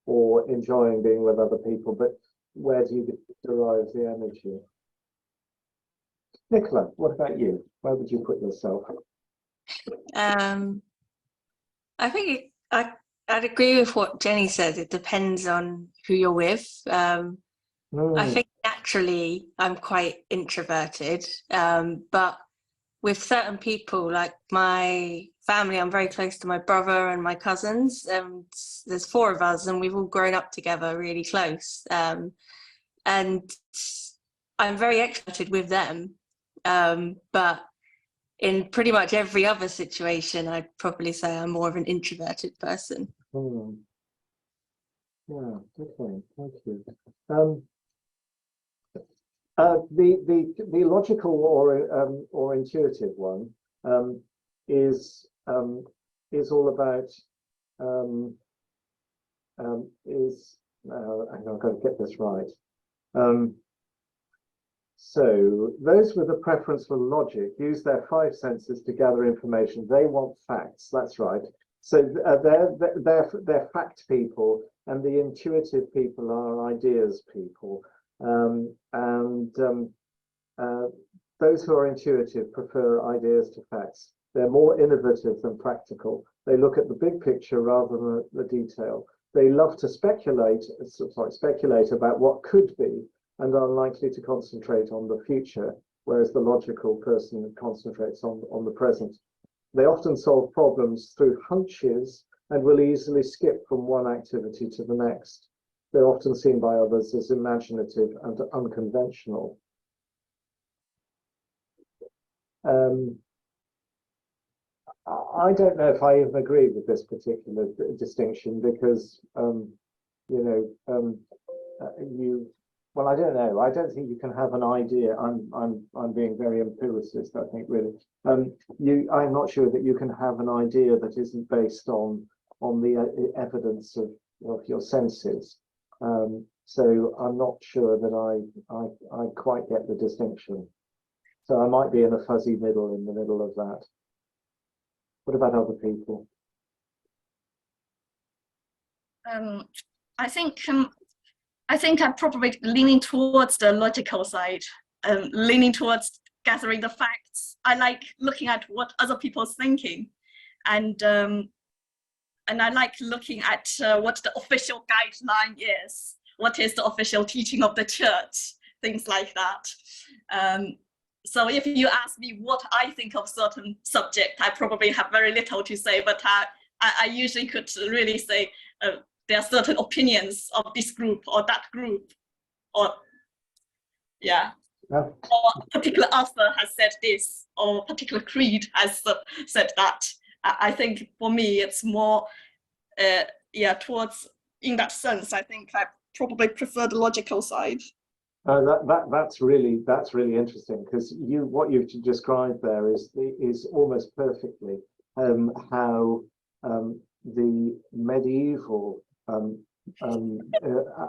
or enjoying being with other people, but where do you derive the energy? Nicola, what about you? Where would you put yourself? I think I'd agree with what Jenny said. It depends on who you're with. I think naturally I'm quite introverted, but with certain people, like my family, I'm very close to my brother and my cousins, and there's 4 of us, and we've all grown up together really close. And I'm very extroverted with them, but in pretty much every other situation, I'd probably say I'm more of an introverted person. Yeah, okay, thank you. The logical or intuitive one is all about I've got to get this right. So those with a preference for logic use their 5 senses to gather information. They want facts. That's right. So they're fact people, and the intuitive people are ideas people. Those who are intuitive prefer ideas to facts. They're more innovative than practical. They look at the big picture rather than the detail. They love to speculate about what could be, and are likely to concentrate on the future, whereas the logical person concentrates on the present. They often solve problems through hunches and will easily skip from one activity to the next. They're often seen by others as imaginative and unconventional. I don't know if I even agree with this particular distinction, because well, I don't know. I don't think you can have an idea. I'm being very empiricist, I think, really. I'm not sure that you can have an idea that isn't based on the evidence of your senses. So I'm not sure that I quite get the distinction. So I might be in a fuzzy middle in the middle of that. What about other people? I think I'm probably leaning towards the logical side, leaning towards gathering the facts. I like looking at what other people's thinking, and I like looking at what the official guideline is, what is the official teaching of the church, things like that. So if you ask me what I think of certain subject, I probably have very little to say, but I usually could really say there are certain opinions of this group or that group, or or a particular author has said this, or a particular creed has said that. I think for me it's more towards, in that sense, I think I probably prefer the logical side. That's really interesting, because what you've described there is almost perfectly how the medieval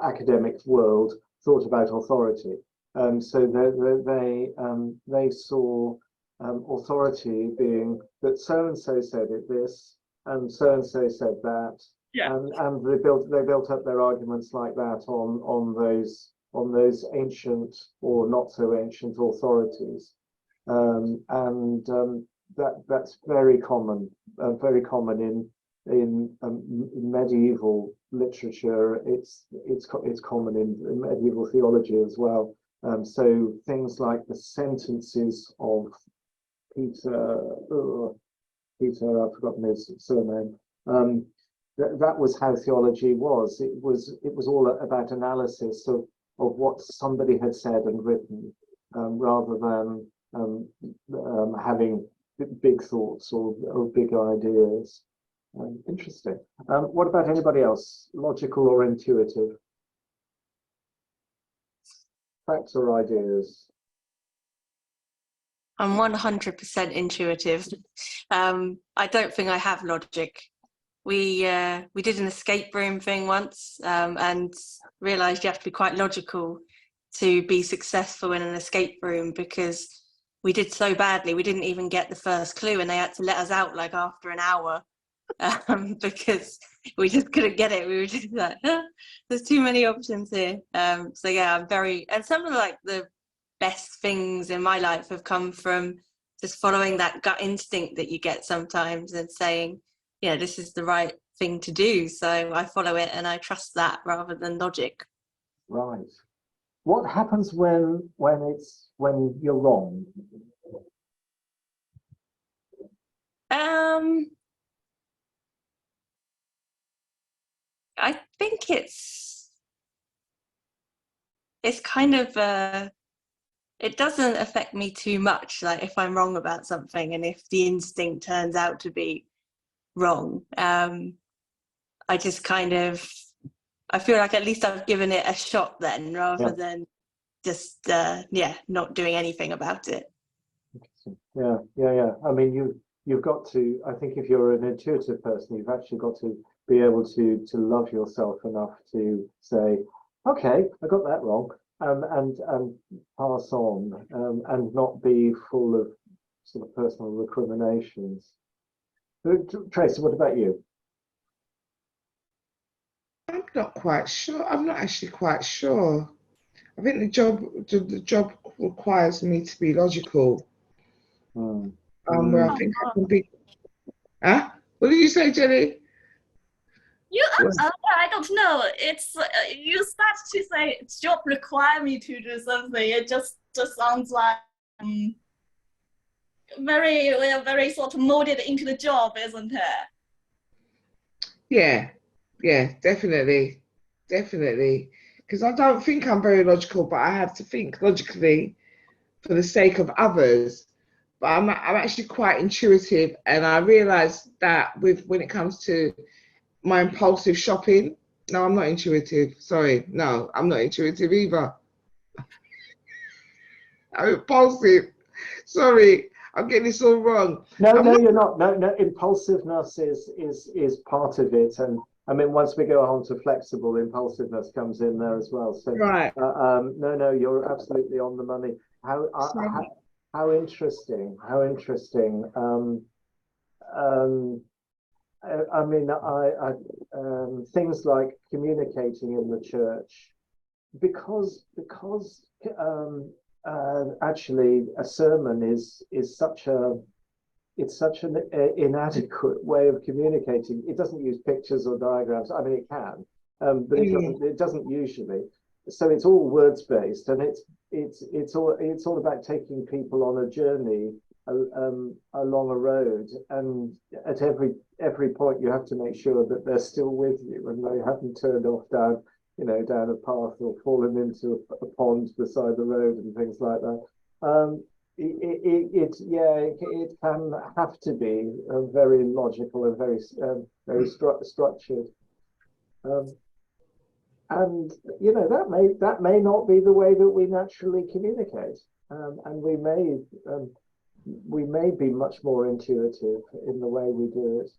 academic world thought about authority. So they saw authority being that so and so said it this, and so said that, and they built up their arguments like that on those ancient or not so ancient authorities, that's very common in medieval literature. It's common in medieval theology as well. So things like the sentences of Peter, I've forgotten his surname. That was how theology was. It was all about analysis of what somebody had said and written, rather than having big thoughts or big ideas. Interesting. What about anybody else? Logical or intuitive? Facts or ideas? I'm 100% intuitive. I don't think I have logic. We did an escape room thing once, and realised you have to be quite logical to be successful in an escape room, because we did so badly we didn't even get the first clue, and they had to let us out like after an hour, because we just couldn't get it. We were just like, there's too many options here. So yeah, I'm very, and some of like the best things in my life have come from just following that gut instinct that you get sometimes and saying, yeah, this is the right thing to do. So I follow it and I trust that rather than logic. Right. What happens when you're wrong? I think it's kind of it doesn't affect me too much, like if I'm wrong about something and if the instinct turns out to be wrong. I just kind of, I feel like at least I've given it a shot then, rather than just not doing anything about it. Yeah. I mean, you've got to. I think if you're an intuitive person, you've actually got to be able to love yourself enough to say, okay, I got that wrong, and pass on, and not be full of sort of personal recriminations. Tracy, what about you? I'm not quite sure. I'm not actually quite sure. I think the job requires me to be logical. Where I think I can be. Huh? What did you say, Jenny? I don't know. It's you start to say job require me to do something. It just sounds like very sort of molded into the job, isn't it? Yeah, definitely. Because I don't think I'm very logical, but I have to think logically for the sake of others. But I'm actually quite intuitive, and I realise that when it comes to my impulsive shopping, no, I'm not intuitive. Sorry, no, I'm not intuitive either. I'm impulsive. Sorry, I'm getting this all wrong. No, you're not. No, impulsiveness is part of it, and I mean, once we go on to flexible, impulsiveness comes in there as well. So, right. No, you're absolutely on the money. How interesting. How interesting. I mean, things like communicating in the church, because actually a sermon is such an inadequate way of communicating. It doesn't use pictures or diagrams. I mean, it can, but it doesn't usually. So it's all words based, and it's all about taking people on a journey along a road, and at every point you have to make sure that they're still with you and they haven't turned off down a path or fallen into a pond beside the road and things like that. It can have to be very logical and very structured. And that may not be the way that we naturally communicate, and we may be much more intuitive in the way we do it.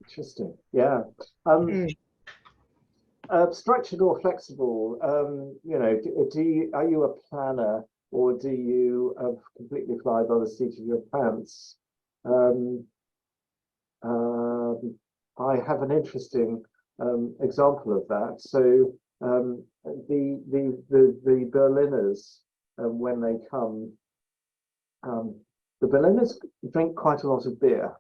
Interesting, yeah. Structured or flexible? Are you a planner, or do you completely fly by the seat of your pants? I have an interesting example of that. So the Berliners, when they come, the Berliners drink quite a lot of beer.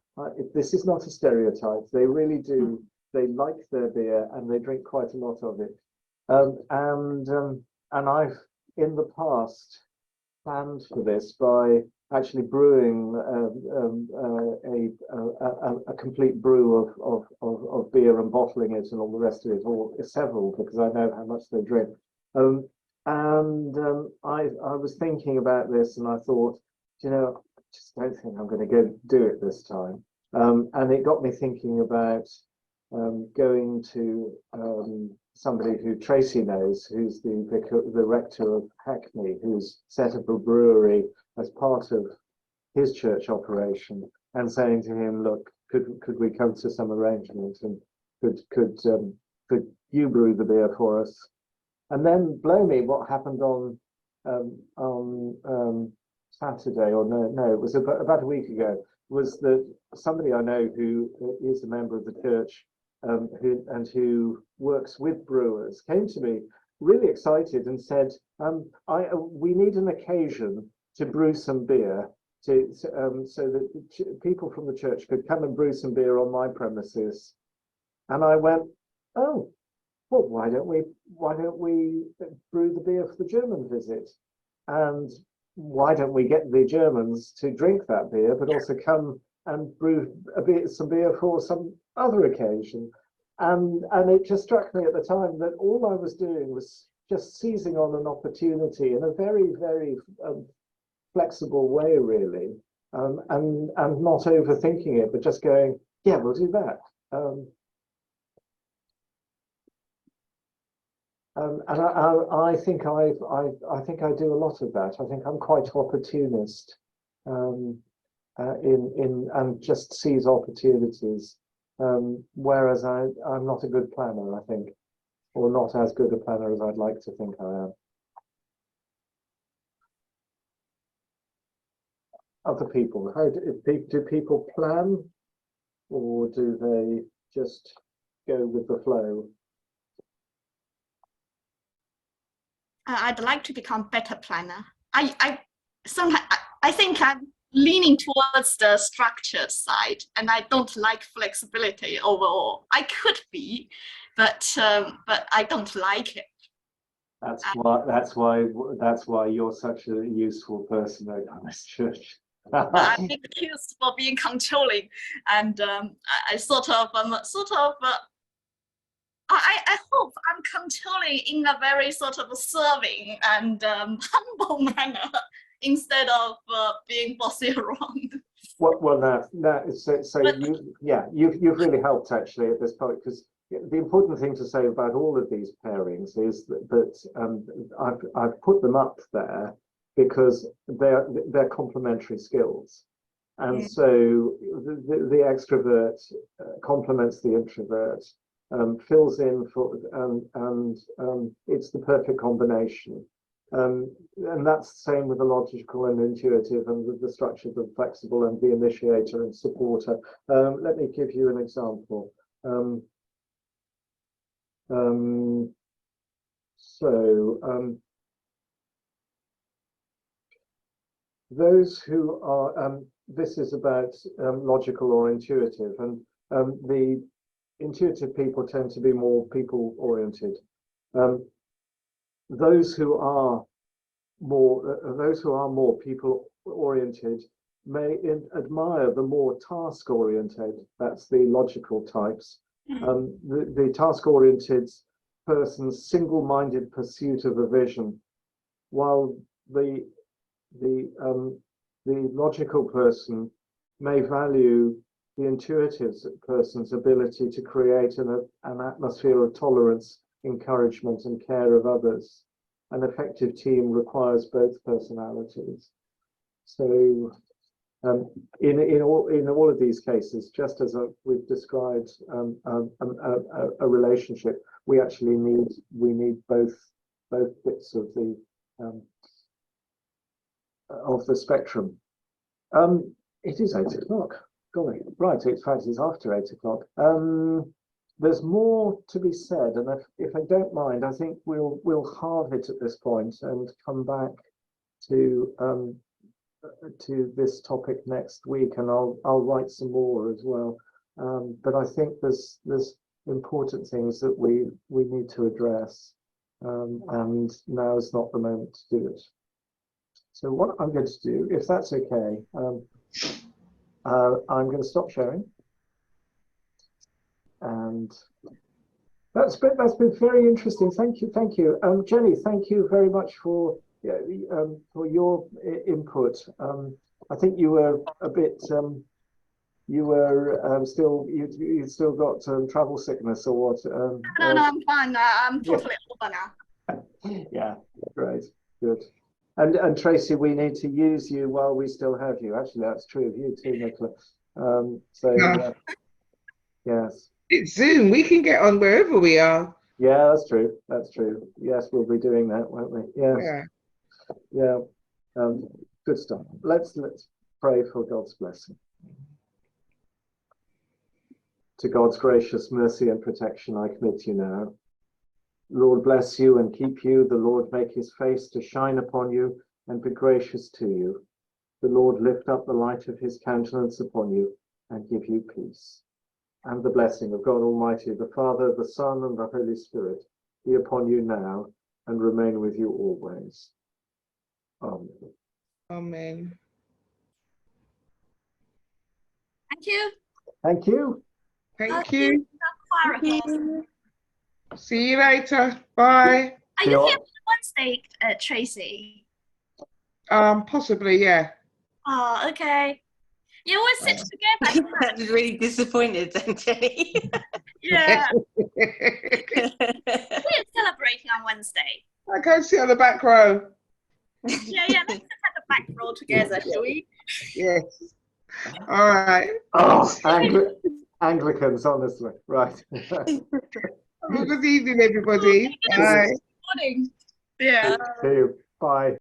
This is not a stereotype. They really do. They like their beer and they drink quite a lot of it. And I've in the past planned for this by actually brewing a complete brew of beer and bottling it and all the rest of it, or several, because I know how much they drink. I was thinking about this, and I thought, I just don't think I'm going to go do it this time. And it got me thinking about going to somebody who Tracy knows, who's the rector of Hackney, who's set up a brewery as part of his church operation, and saying to him, look, could we come to some arrangement, and could you brew the beer for us? And then blow me, what happened on Saturday, or no, it was about a week ago, was that somebody I know who is a member of the church, who works with brewers, came to me really excited and said, we need an occasion to brew some beer, so that people from the church could come and brew some beer on my premises. And I went, oh, well, why don't we brew the beer for the German visit? And why don't we get the Germans to drink that beer, but also come and brew some beer for some other occasion? And it just struck me at the time that all I was doing was just seizing on an opportunity in a very, very flexible way, really, and not overthinking it, but just going, yeah, we'll do that. And I think I do a lot of that. I think I'm quite opportunist, and just seize opportunities. Whereas I'm not a good planner, I think, or not as good a planner as I'd like to think I am. Other people, do people plan, or do they just go with the flow? I'd like to become better planner. I think I'm leaning towards the structured side, and I don't like flexibility overall. I could be, but I don't like it. That's why you're such a useful person at this church. I'm being accused for being controlling, and I I hope I'm controlling in a very sort of serving and humble manner, instead of being bossy around. You've really helped actually at this point, because the important thing to say about all of these pairings is that I've put them up there because they're complementary skills, and so the extrovert complements the introvert, fills in for, and it's the perfect combination. And that's the same with the logical and intuitive, and with the structured and flexible, and the initiator and supporter. Let me give you an example. Those who are, this is about logical or intuitive, and the intuitive people tend to be more people-oriented. Those who are more people-oriented may admire the more task-oriented. That's the logical types. The task-oriented person's single-minded pursuit of a vision, while the logical person may value the intuitive person's ability to create an atmosphere of tolerance, encouragement, and care of others. An effective team requires both personalities. So in all of these cases, just as we've described a relationship, we actually need both bits of the spectrum. It is 8 o'clock. Golly, right, in fact, it's after 8 o'clock. There's more to be said, and if I don't mind, I think we'll halve it at this point and come back to this topic next week, and I'll write some more as well. But I think there's important things that we need to address, and now is not the moment to do it. So what I'm going to do, if that's okay, I'm going to stop sharing, and that's been very interesting. Thank you. Jenny, thank you very much for your input. I think you were a bit you still got travel sickness or what? No, I'm fine. I'm totally over now. Yeah, great, good. And Tracy, we need to use you while we still have you. Actually, that's true of you too, Nicola. Yes. It's Zoom. We can get on wherever we are. Yeah, that's true. That's true. Yes, we'll be doing that, won't we? Yes. Yeah. Yeah. Good stuff. Let's pray for God's blessing. To God's gracious mercy and protection, I commit you now. Lord bless you and keep you. The Lord make his face to shine upon you and be gracious to you. The Lord lift up the light of his countenance upon you and give you peace. And the blessing of God Almighty, the Father, the Son, and the Holy Spirit be upon you now and remain with you always. Amen. Amen. Thank you. Thank you. Thank you. Choir. See you later. Bye. Are you here on Wednesday, Tracy? Possibly, yeah. Oh, okay. You always sit together. That's really disappointed, then, Jenny. Yeah. We're celebrating on Wednesday. I can't sit on the back row. Yeah. Let's just have the back row together, shall we? Yes. All right. Oh, Anglicans, honestly. Right. Have a good evening, everybody. Bye. Morning. Yeah. See you. Bye.